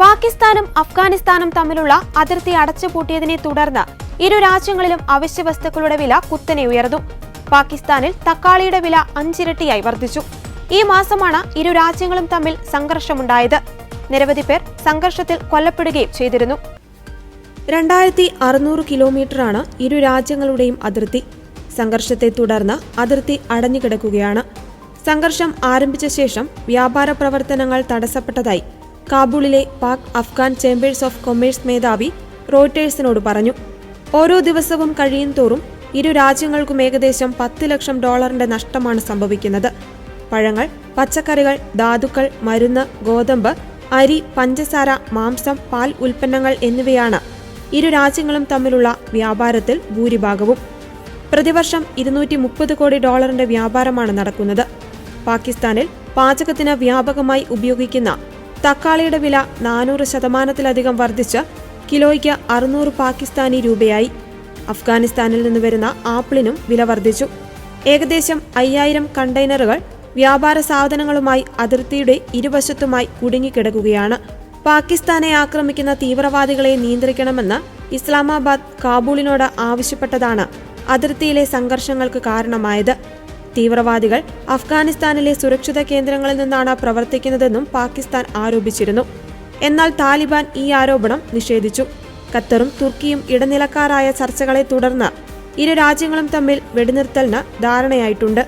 പാകിസ്ഥാനും അഫ്ഗാനിസ്ഥാനും തമ്മിലുള്ള അതിർത്തി അടച്ചുപൂട്ടിയതിനെ തുടർന്ന് ഇരു രാജ്യങ്ങളിലും അവശ്യ വസ്തുക്കളുടെ വില കുത്തനെ ഉയർന്നു. പാകിസ്ഥാനിൽ തക്കാളിയുടെ വില 5 ഇരട്ടിയായി വർദ്ധിച്ചു. ഈ മാസമാണ് ഇരു രാജ്യങ്ങളും തമ്മിൽ സംഘർഷമുണ്ടായത്. നിരവധി പേർ സംഘർഷത്തിൽ കൊല്ലപ്പെടുകയും ചെയ്തിരുന്നു. 2600 കിലോമീറ്ററാണ് ഇരു രാജ്യങ്ങളുടെയും അതിർത്തി. സംഘർഷത്തെ തുടർന്ന് അതിർത്തി അടഞ്ഞുകിടക്കുകയാണ്. സംഘർഷം ആരംഭിച്ച ശേഷം വ്യാപാര പ്രവർത്തനങ്ങൾ തടസ്സപ്പെട്ടതായി കാബൂളിലെ Pak Afghan chambers of commerce മേധാവി റോയിട്ടേഴ്സിനോട് പറഞ്ഞു. ഓരോ ദിവസവും കഴിയും തോറും ഇരു രാജ്യങ്ങൾക്കും ഏകദേശം $10 ലക്ഷം നഷ്ടമാണ് സംഭവിക്കുന്നത്. പഴങ്ങൾ, പച്ചക്കറികൾ, ധാതുക്കൾ, മരുന്ന്, ഗോതമ്പ്, അരി, പഞ്ചസാര, മാംസം, പാൽ ഉൽപ്പന്നങ്ങൾ എന്നിവയാണ് ഇരു രാജ്യങ്ങളും തമ്മിലുള്ള വ്യാപാരത്തിൽ ഭൂരിഭാഗവും. പ്രതിവർഷം $230 കോടി വ്യാപാരമാണ് നടക്കുന്നത്. പാകിസ്ഥാനിൽ പാചകത്തിന് വ്യാപകമായി ഉപയോഗിക്കുന്ന തക്കാളിയുടെ വില 400% വർദ്ധിച്ച് കിലോയ്ക്ക് 600 പാകിസ്ഥാനി രൂപയായി. അഫ്ഗാനിസ്ഥാനിൽ നിന്ന് വരുന്ന ആപ്പിളിനും വില വർദ്ധിച്ചു. ഏകദേശം 5000 കണ്ടെയ്നറുകൾ വ്യാപാര സാധനങ്ങളുമായി അതിർത്തിയുടെ ഇരുവശത്തുമായി കുടുങ്ങിക്കിടക്കുകയാണ്. പാകിസ്ഥാനെ ആക്രമിക്കുന്ന തീവ്രവാദികളെ നിയന്ത്രിക്കണമെന്ന് ഇസ്ലാമാബാദ് കാബൂളിനോട് ആവശ്യപ്പെട്ടതാണ് അതിർത്തിയിലെ സംഘർഷങ്ങൾക്ക് കാരണമായത്. തീവ്രവാദികൾ അഫ്ഗാനിസ്ഥാനിലെ സുരക്ഷിത കേന്ദ്രങ്ങളിൽ നിന്നാണ് പ്രവർത്തിക്കുന്നതെന്നും പാകിസ്ഥാൻ ആരോപിച്ചിരുന്നു. എന്നാൽ താലിബാൻ ഈ ആരോപണം നിഷേധിച്ചു. ഖത്തറും തുർക്കിയും ഇടനിലക്കാരായ ചർച്ചകളെ തുടർന്ന് ഇരു രാജ്യങ്ങളും തമ്മിൽ വെടിനിർത്തലിന് ധാരണയായിട്ടുണ്ട്.